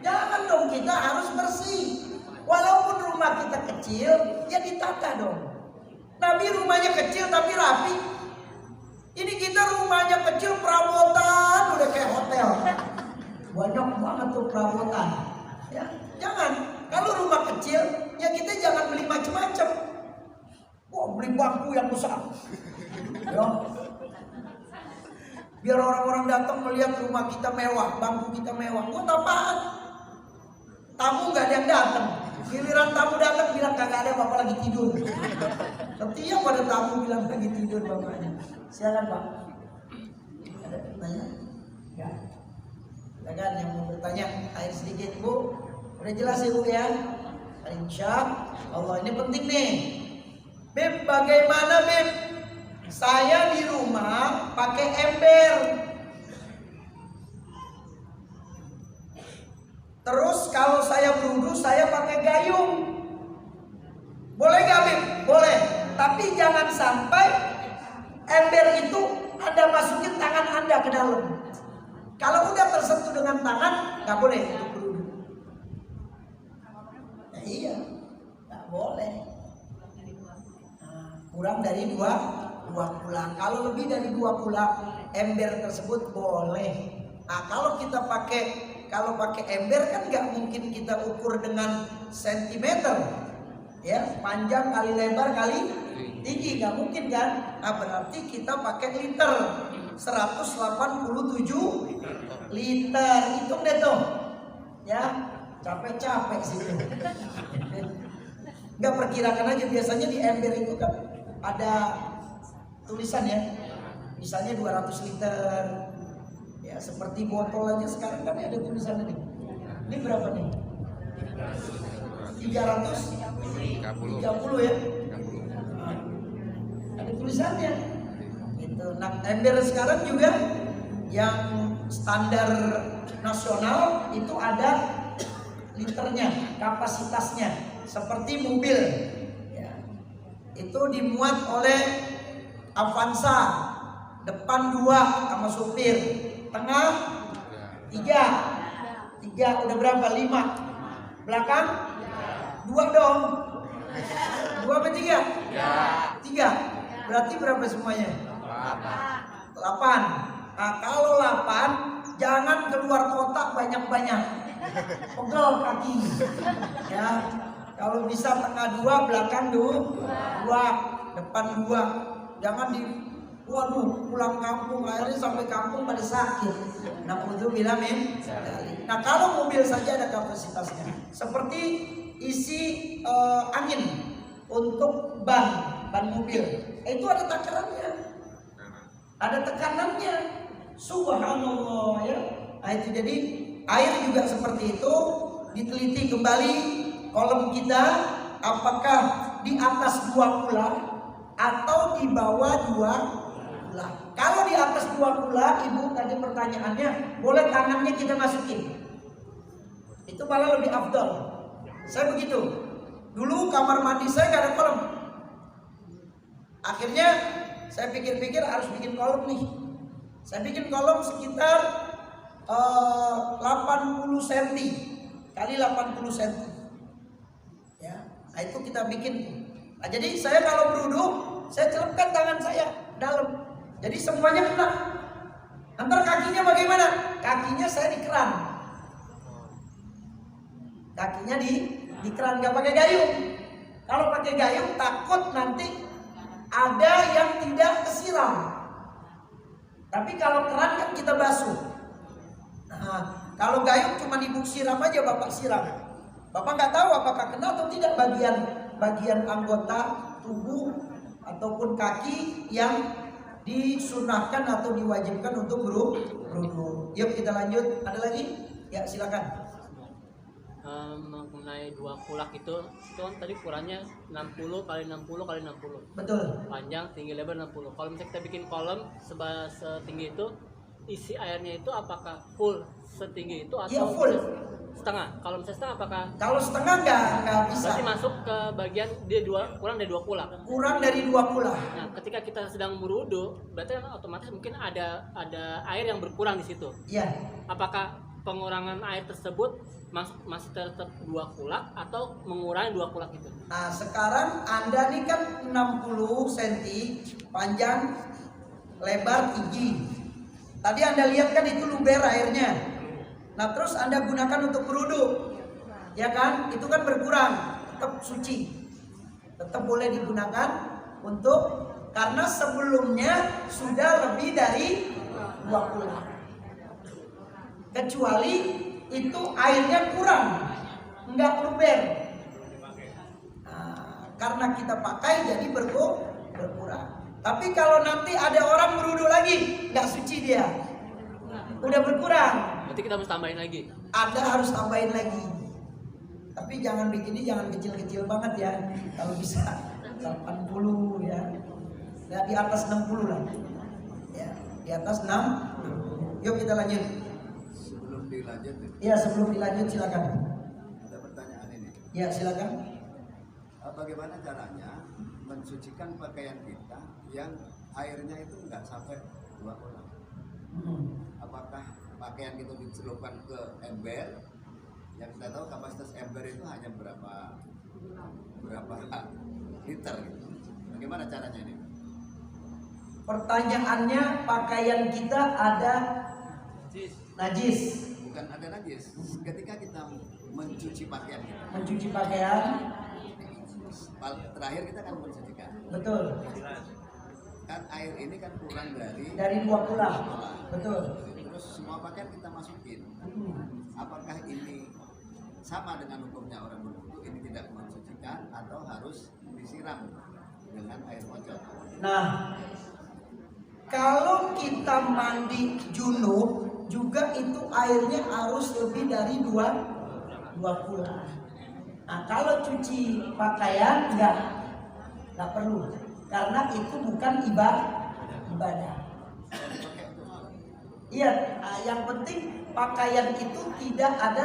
Jangan dong, kita harus bersih. Walaupun rumah kita kecil, ya ditata dong. Nabi rumahnya kecil tapi rapi. Ini kita rumahnya kecil, perabotan udah kayak hotel. Banyak banget tuh perabotan. Ya, jangan. Kalau rumah kecil, ya kita jangan beli macam-macam. Wah, beli bangku yang besar. Ya. Biar orang-orang datang melihat rumah kita mewah, bangku kita mewah. Buat apaan? Tamu nggak ada yang datang. Giliran tamu datang bilang kagak ada, bapak lagi tidur. Setiap pada tamu bilang lagi tidur bapaknya. Silakan Pak. Ada pertanyaan? Ya. Silakan yang mau bertanya. Air sedikit Bu. Udah jelas ya Bu ya? Insya Allah ini penting nih. Beb, bagaimana Beb? Saya di rumah pakai ember. Terus kalau saya berwudu saya pakai gayung. Boleh gak Beb? Boleh. Tapi jangan sampai ember itu Anda masukin tangan Anda ke dalam. Kalau udah tersentuh dengan tangan, gak boleh untuk berwudu. Ya, iya, gak boleh. Nah, kurang dari dua kula. Kalau lebih dari 2 kula, ember tersebut boleh. Nah, kalau pakai ember kan nggak mungkin kita ukur dengan sentimeter, ya, panjang kali lebar kali tinggi, nggak mungkin kan? Nah, berarti kita pakai liter, 187 liter. Hitung deh tuh, ya, capek-capek sih. Nggak, perkirakan aja. Biasanya di ember itu kan ada tulisan ya, misalnya 200 liter. Ya, seperti botol aja sekarang kan ada tulisannya nih. Ini berapa nih? 330 ya. Ada tulisannya. Gitu. Nah, ember sekarang juga yang standar nasional itu ada liternya, kapasitasnya, seperti mobil. Ya. Itu dimuat oleh Avanza depan 2 sama supir, tengah 3 udah berapa? 5, belakang 2 dong. 2 apa 3? 3. Berarti berapa semuanya? 8. Nah, kalau 8 jangan keluar kotak banyak-banyak, pegel kaki ya. Kalau bisa tengah 2, belakang 2, depan 2. Jangan waduh, pulang kampung akhirnya sampai kampung pada sakit. Na'udzubillah min dzalik. Nah, kalau mobil saja ada kapasitasnya. Seperti isi angin untuk ban mobil. Itu ada takarannya. Ada tekanannya. Subhanallah ya. Nah, itu jadi air juga seperti itu. Diteliti kembali kolom kita, apakah di atas 2 kula atau di bawah 2 kula. Kalau di atas 2 kula, ibu tadi pertanyaannya, boleh tangannya kita masukin. Itu malah lebih afdol. Saya begitu. Dulu kamar mandi saya gak ada kolom. Akhirnya saya pikir-pikir harus bikin kolom nih. Saya bikin kolom sekitar 80 cm kali 80 cm. Ya, nah itu kita bikin. Nah, jadi saya kalau berwudu, saya celupkan tangan saya dalam. Jadi semuanya kena. Antar kakinya bagaimana? Kakinya saya di keran. Kakinya di keran, nggak pakai gayung. Kalau pakai gayung takut nanti ada yang tidak kesiram. Tapi kalau keran kan kita basuh. Nah, kalau gayung cuma ibu siram aja, bapak siram. Bapak nggak tahu apakah kena atau tidak bagian anggota tubuh ataupun kaki yang disunahkan atau diwajibkan untuk berwudu. Yuk kita lanjut. Ada lagi? Ya silakan. Mengenai 2 kulak itu kan tadi ukurannya 60 kali 60 kali 60. Betul. Panjang, tinggi, lebar 60. Kalau misalnya kita bikin kolom setinggi itu, isi airnya itu apakah full setinggi itu atau Iya full. Setengah? Kalau misalnya setengah apakah? Kalau setengah nggak bisa. Berarti masuk ke bagian kurang dari 2 kulak. Kurang dari 2 kula. Nah, ketika kita sedang berwudu, berarti kan otomatis mungkin ada air yang berkurang di situ. Iya. Apakah pengurangan air tersebut masih tetap 2 kulak atau mengurangi 2 kulak itu? Nah sekarang Anda nih kan 60 cm panjang, lebar, tinggi. Tadi Anda lihat kan itu luber airnya. Nah terus Anda gunakan untuk berwudu, ya kan? Itu kan berkurang, tetap suci, tetap boleh digunakan untuk, karena sebelumnya sudah lebih dari 2 kulak. Kecuali itu airnya kurang, nggak luber. Nah, karena kita pakai jadi berkurang. Tapi kalau nanti ada orang berwudu lagi, nggak suci dia, udah berkurang. Berarti kita harus tambahin lagi. Anda harus tambahin lagi. Tapi jangan bikinnya jangan kecil-kecil banget ya. Kalau bisa 80 ya. Ya di atas 60 lah. Ya, di atas 6. Yuk kita lanjut. Sebelum dilanjut, Ya sebelum dilanjut silakan. ada pertanyaan ini. Ya silakan. Bagaimana caranya mensucikan pakaian kita yang airnya itu nggak sampai 2 kulak? Apakah pakaian itu dicelupkan ke ember? Yang kita tahu kapasitas ember itu hanya berapa liter gitu. Bagaimana caranya ini? Pertanyaannya, pakaian kita ada najis. Bukan ada najis. Ketika kita mencuci pakaian kita, Mencuci pakaian, terakhir kita akan mensucikan. betul. Kan air ini kan kurang Dari 2 kulak, betul. terus semua pakaian kita masukin. Apakah ini sama dengan hukumnya orang berwudu, ini tidak mensucikan atau harus disiram dengan air kocok? Nah, kalau kita mandi junub juga itu airnya harus lebih dari 2 kulak. Nah, kalau cuci pakaian nggak perlu, karena itu bukan ibadah. Iya, yang penting pakaian itu tidak ada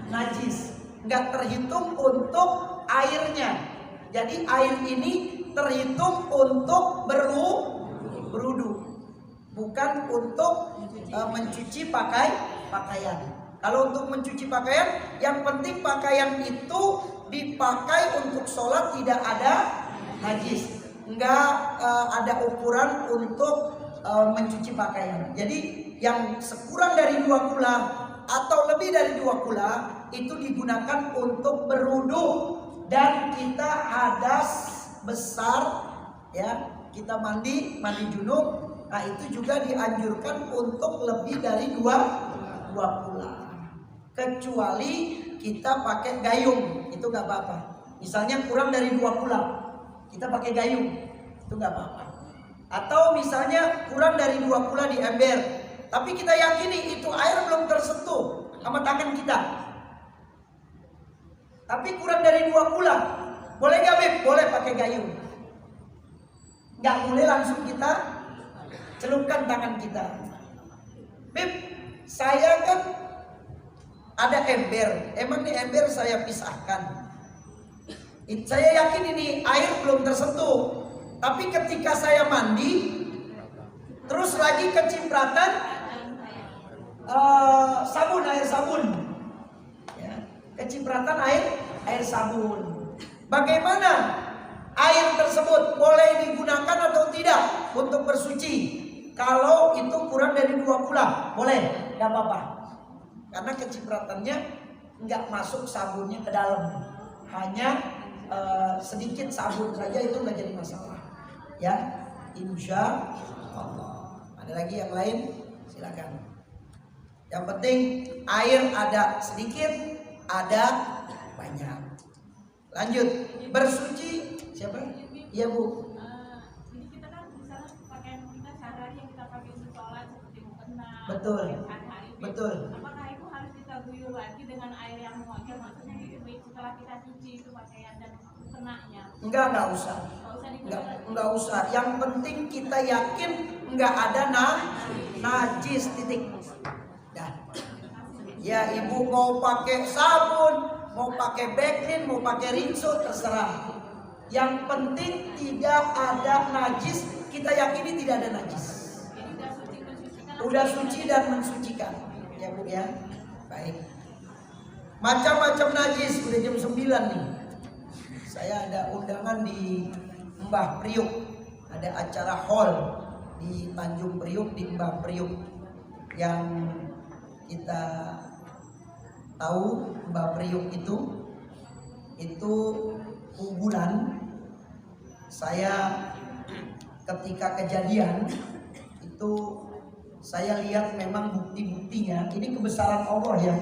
najis, nggak terhitung untuk airnya. Jadi air ini terhitung untuk berwudu. bukan untuk mencuci pakaian. Kalau untuk mencuci pakaian, yang penting pakaian itu dipakai untuk sholat tidak ada najis, enggak ada ukuran untuk mencuci pakaian. Jadi yang sekurang dari 2 kula atau lebih dari 2 kula itu digunakan untuk berwudu dan kita hadas besar, ya, kita mandi junub. Nah itu juga dianjurkan untuk lebih dari 2 kula. Kecuali kita pakai gayung, itu nggak apa-apa. Misalnya kurang dari 2 kula, kita pakai gayung, itu nggak apa-apa. Atau misalnya kurang dari 2 kula di ember, tapi kita yakini itu air belum tersentuh sama tangan kita. Tapi kurang dari 2 kula, boleh nggak Beb? Boleh pakai gayung. Nggak boleh langsung kita celupkan tangan kita. Beb, saya kan ada ember. Emang di ember saya pisahkan. Saya yakin ini air belum tersentuh. Tapi ketika saya mandi, terus lagi kecipratan air sabun. Ya, kecipratan air sabun. Bagaimana air tersebut boleh digunakan atau tidak untuk bersuci? Kalau itu kurang dari 2 kula, boleh, gak apa-apa. Karena kecipratannya nggak masuk sabunnya ke dalam, hanya sedikit sabun saja, itu nggak jadi masalah. Ya, insya Allah. Ada lagi yang lain? Silakan. Yang penting air ada sedikit, ada banyak. Lanjut, bersuci. Siapa? Iya Bu. Jadi kita kan misalnya pakaian kita sehari-hari yang kita pakai untuk sholat seperti mukena. Betul. Hari-hari. Betul. Apakah itu harus kita guyur lagi dengan air yang mengalir? Maksudnya setelah kita cuci itu pakaian dan mukenanya. Enggak usah. Enggak usah. Yang penting kita yakin enggak ada najis, titik. Dah. Ya ibu mau pakai sabun, mau pakai Beclean, mau pakai Rinso, terserah. Yang penting tidak ada najis, kita yakini tidak ada najis. Udah suci dan mensucikan. Ya Bu ya. Baik. Macam-macam najis, udah jam 9 nih. Saya ada undangan di Mbah Priuk. Ada acara hall di Tanjung Priuk, di Mbah Priuk. Yang kita tahu Mbah Priuk itu kuburan. Saya ketika kejadian itu saya lihat memang bukti-buktinya. Ini kebesaran Allah ya,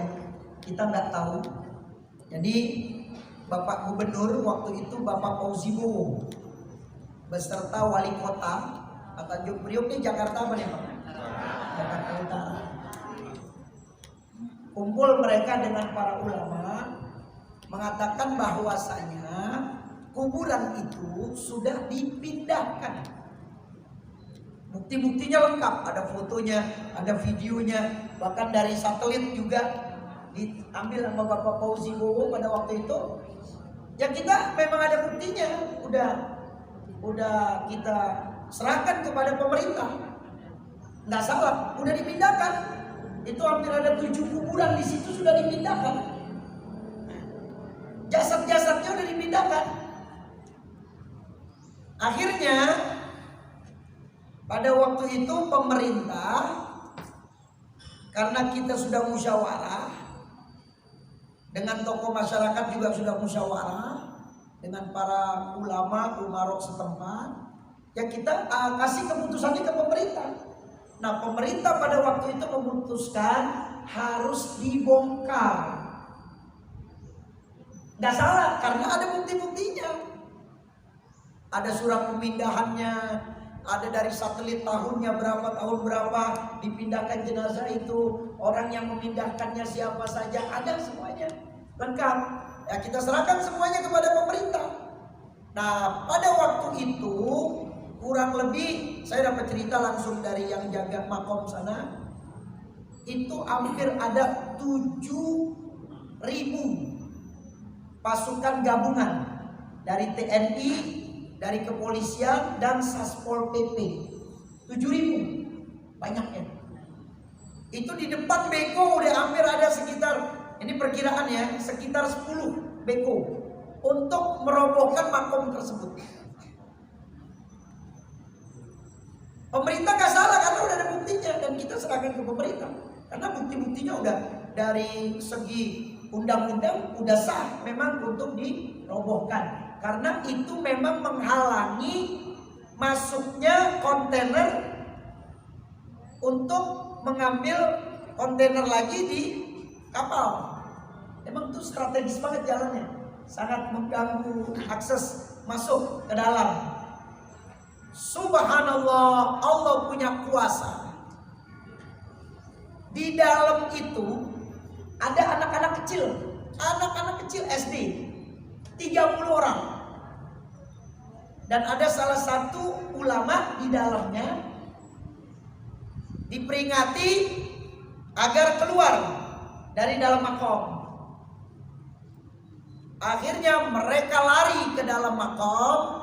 kita nggak tahu. Jadi Bapak Gubernur waktu itu Bapak Fauzi Bowo beserta Wali Kota Tanjung Priuk, ini Jakarta apa nih Pak? Jakarta Utara. Kumpul mereka dengan para ulama mengatakan bahwasanya kuburan itu sudah dipindahkan. Bukti-buktinya lengkap, ada fotonya, ada videonya, bahkan dari satelit juga diambil sama Bapak Fauzi Bowo pada waktu itu. Ya kita memang ada buktinya, udah kita serahkan kepada pemerintah. Nggak salah, udah dipindahkan. Itu hampir ada 7 kuburan di situ sudah dipindahkan. Jasad-jasadnya udah dipindahkan. Akhirnya pada waktu itu pemerintah, karena kita sudah musyawarah dengan tokoh masyarakat juga sudah musyawarah dengan para ulama umarok setempat, ya kita kasih keputusannya ke pemerintah. Nah pemerintah pada waktu itu memutuskan harus dibongkar. Nggak salah karena ada bukti-buktinya. Ada surat pemindahannya, ada dari satelit tahunnya berapa, tahun berapa dipindahkan jenazah itu, orang yang memindahkannya siapa saja, ada semuanya lengkap. Ya kita serahkan semuanya kepada pemerintah. Nah pada waktu itu kurang lebih saya dapat cerita langsung dari yang jaga makom sana, itu hampir ada 7.000 pasukan gabungan dari TNI, dari kepolisian dan Satpol PP. 7.000 banyaknya. Itu di depan beko udah hampir ada sekitar, ini perkiraan ya, sekitar 10 beko untuk merobohkan makom tersebut. Pemerintah gak salah karena udah ada buktinya dan kita serahkan ke pemerintah. Karena bukti-buktinya udah dari segi undang-undang udah sah memang untuk dirobohkan. Karena itu memang menghalangi masuknya kontainer untuk mengambil kontainer lagi di kapal. Emang itu strategis banget jalannya, sangat mengganggu akses masuk ke dalam. Subhanallah, Allah punya kuasa. Di dalam itu ada anak-anak kecil SD, 30 orang. Dan ada salah satu ulama di dalamnya diperingati agar keluar dari dalam makom. Akhirnya mereka lari ke dalam makom.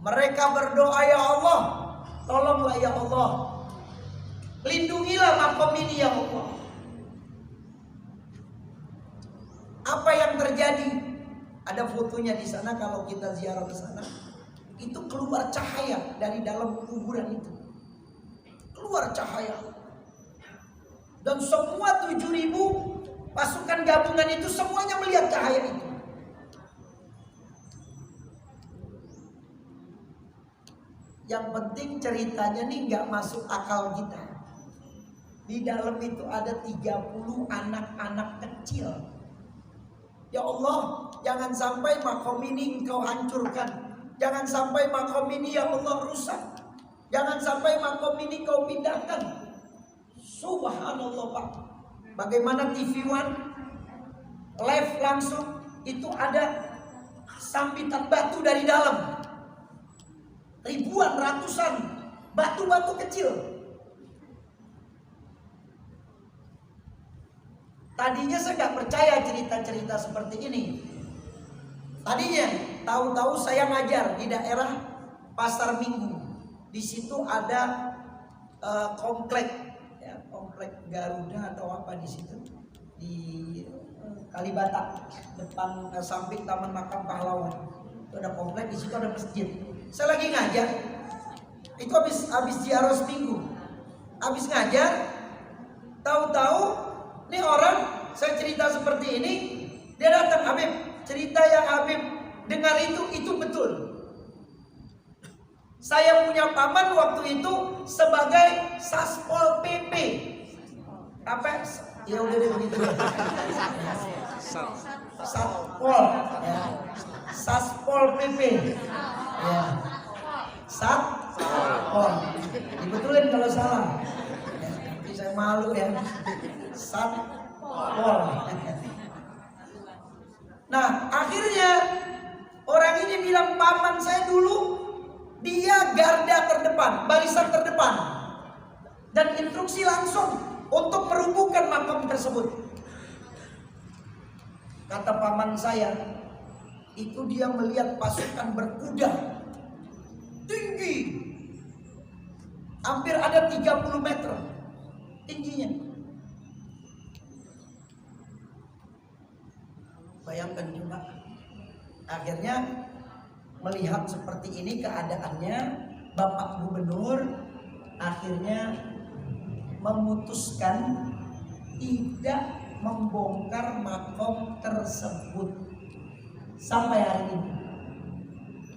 Mereka berdoa, ya Allah, tolonglah ya Allah, lindungilah makom ini ya Allah. Apa yang terjadi? Ada fotonya di sana kalau kita ziarah ke sana. Itu keluar cahaya dari dalam kuburan itu. Keluar cahaya. Dan semua 7.000 pasukan gabungan itu semuanya melihat cahaya itu. Yang penting ceritanya nih gak masuk akal kita. Di dalam itu ada 30 anak-anak kecil. Ya Allah, jangan sampai makom ini engkau hancurkan. Jangan sampai makom ini ya Allah rusak. Jangan sampai makom ini kau pindahkan. Subhanallah Pak. Bagaimana TV One live langsung itu ada sambitan batu dari dalam. Ribuan, ratusan batu-batu kecil. Tadinya saya gak percaya cerita-cerita seperti ini. Tadinya tahu-tahu saya ngajar di daerah Pasar Minggu. Di situ ada komplek, ya, komplek Garuda atau apa di situ di Kalibata, depan samping Taman Makam Pahlawan. Itu ada komplek, di situ ada masjid. Saya lagi ngajar, itu habis ziarah seminggu, habis ngajar, tahu-tahu nih orang saya cerita seperti ini, dia datang, Habib, cerita yang Habib dengar itu betul. Saya punya paman waktu itu sebagai Saspol PP. Apa? Ya udah deh begitu. Satpol, ya. Saspol PP. Ya. Satpol. Dibetulin kalau salah. Ya, nanti saya malu ya. Satpol. Nah, akhirnya orang ini bilang paman saya dulu dia garda terdepan, barisan terdepan. Dan instruksi langsung untuk merubuhkan makam tersebut. Kata paman saya, itu dia melihat pasukan berkuda tinggi, hampir ada 30 meter tingginya. Bayangkan coba. Akhirnya melihat seperti ini keadaannya, Bapak Gubernur akhirnya memutuskan tidak membongkar makom tersebut sampai hari ini.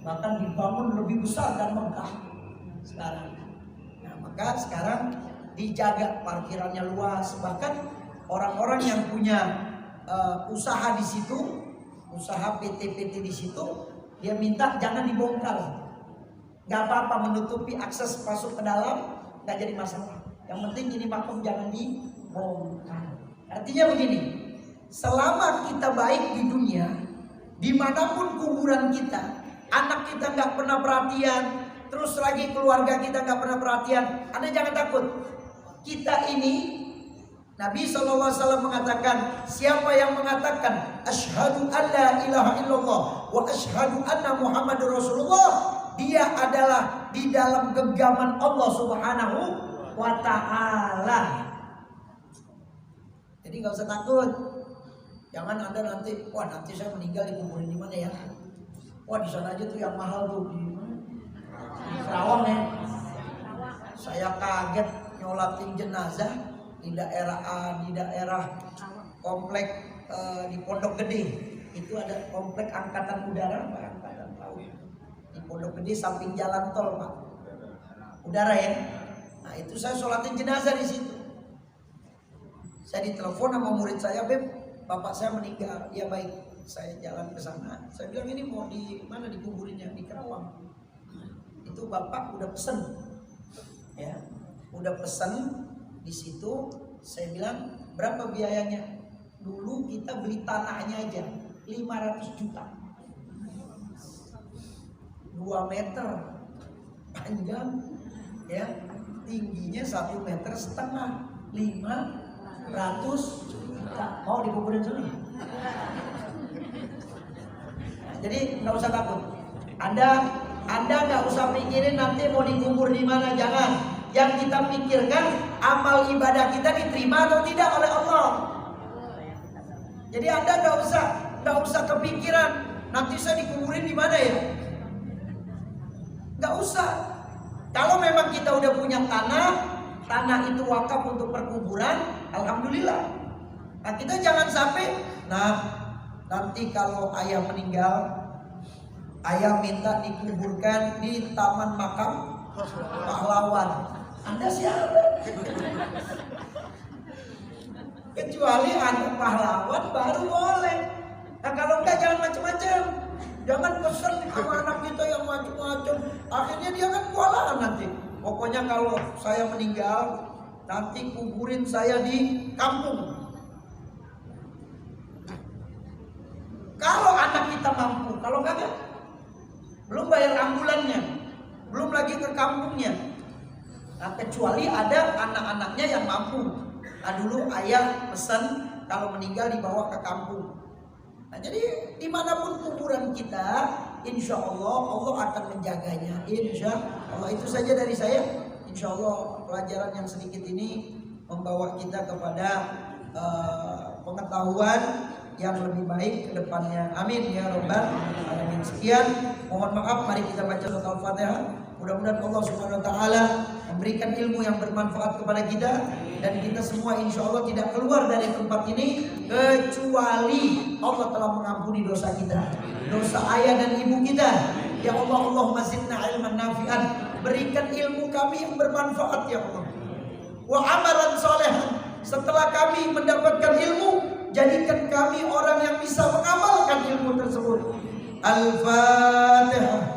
Bahkan dibangun lebih besar dan megah sekarang. Nah, maka sekarang dijaga, parkirannya luas. Bahkan orang-orang yang punya usaha di situ, usaha PT-PT di situ, dia minta jangan dibongkar. Gak apa-apa menutupi akses masuk ke dalam, gak jadi masalah. Yang penting ini makom jangan dibongkar. Artinya begini, selama kita baik di dunia, dimanapun kuburan kita, anak kita gak pernah perhatian, terus lagi keluarga kita gak pernah perhatian, Anda jangan takut. Kita ini, Nabi SAW mengatakan, siapa yang mengatakan asyhadu an la ilaha illallah wa asyhadu anna Muhammadur Rasulullah, dia adalah di dalam genggaman Allah Subhanahu wa ta'ala. Jadi nggak usah takut. Jangan Anda nanti, wah nanti saya meninggal dikuburin di mana ya? Wah di sana aja tuh yang mahal tuh di Kerawang ya. Saya kaget nyolatin jenazah di daerah komplek di Pondok Gede. Itu ada komplek angkatan udara, Pak, angkatan laut. Di Pondok Gede samping jalan tol, Pak. Udara ya. Nah itu saya sholatin jenazah di situ. Saya ditelepon sama murid saya, Beb, bapak saya meninggal. Ya baik, saya jalan ke sana. Saya bilang ini mau di mana dikuburinnya? Di Kerawang. Itu bapak udah pesen, ya, udah pesen di situ. Saya bilang berapa biayanya? Dulu kita beli tanahnya aja 500 juta. 2 meter panjang, ya, tingginya 1,5 meter, 500 juta. Mau dikuburin sana? Jadi nggak usah takut. Anda nggak usah pikirin nanti mau dikubur di mana, jangan. Yang kita pikirkan amal ibadah kita diterima atau tidak oleh Allah. Jadi Anda nggak usah kepikiran nanti saya dikuburin di mana ya. Nggak usah. Kalau memang kita udah punya tanah itu wakaf untuk perkuburan, alhamdulillah. Nah kita jangan sampai, nanti kalau ayah meninggal, ayah minta dikuburkan di Taman Makam Pahlawan. Anda siapa? Kecuali Anda pahlawan baru boleh. Nah kalau enggak jangan macam-macam. Jangan pesen sama anak kita yang macam-macam. Akhirnya dia kan kewalahan nanti. Pokoknya kalau saya meninggal, nanti kuburin saya di kampung. Kalau anak kita mampu, kalau kagak, belum bayar ambulannya, belum lagi ke kampungnya. Nah, kecuali ada anak-anaknya yang mampu. Nah dulu ayah pesan kalau meninggal dibawa ke kampung. Nah jadi dimanapun kuburan kita, insya Allah akan menjaganya. Insya Allah. Itu saja dari saya. Insya Allah pelajaran yang sedikit ini membawa kita kepada pengetahuan yang lebih baik ke depannya. Amin ya rabbal alamin. Sekian, mohon maaf, mari kita baca surat Al-Fatihah. Mudah-mudahan Allah Subhanahu wa taala memberikan ilmu yang bermanfaat kepada kita, dan kita semua insya Allah tidak keluar dari tempat ini kecuali Allah telah mengampuni dosa kita, dosa ayah dan ibu kita. Ya Allah, Allahumma zidna ilman nafi'an, berikan ilmu kami yang bermanfaat ya Allah. Wa amalan solehan, setelah kami mendapatkan ilmu, jadikan kami orang yang bisa mengamalkan ilmu tersebut. Al-Fatihah.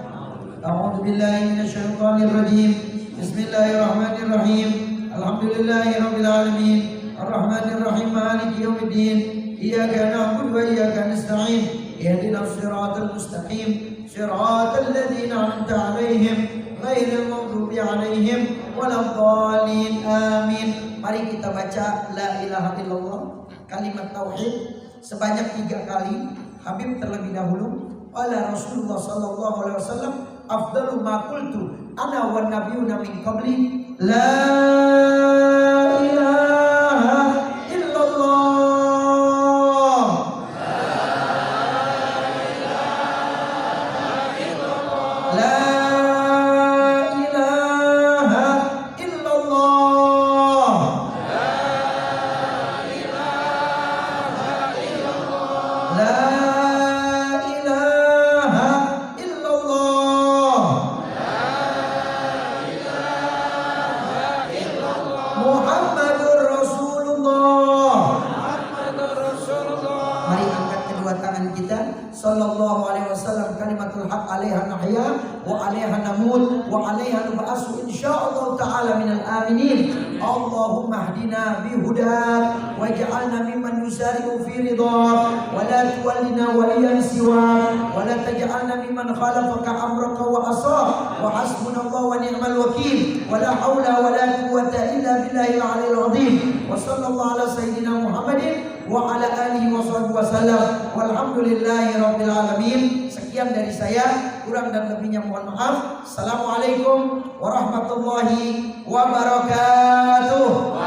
A'udzu billahi minasyaitonir rajim. Bismillahirrahmanirrahim. Alhamdulillahirabbil alamin. Arrahmanir rahim. Maliki yaumiddin. Iyyaka na'budu wa iyyaka nasta'in. Ihdinas siratal mustaqim. Siratal ladzina an'amta 'alaihim ghairil maghdubi 'alaihim waladdallin. Amin. Mari kita baca la ilaha illallah, kalimat tauhid sebanyak 3 kali. Habib terlebih dahulu. Qala Rasulullah sallallahu alaihi wasallam, afdalu ma qultu ana wan nabiyuna min qabli la ilaha illallah. La ilaha illallah. La sallallahu alaihi wasallam, kalimatul haq alaiha nahya wa alaiha namut wa alaiha nub'asu insyaallah taala minal aminin. Allahumma hdina bihudak waj'alna mimman yusari'u fi ridha wa la tuwallina waliyan siwa wa la taj'alna mimman khalafaka amraka wa asa wa hasbunallahu wa ni'mal wakeel wa la haula wa la quwwata illa billahil aliyyil azim. Wa sallallahu ala sayyidina Muhammadin wa ala alihi wa sahbihi wasallam walhamdulillahi rabbil alamin. Sekian dari saya, kurang dan lebihnya mohon maaf. Assalamualaikum warahmatullahi wabarakatuh.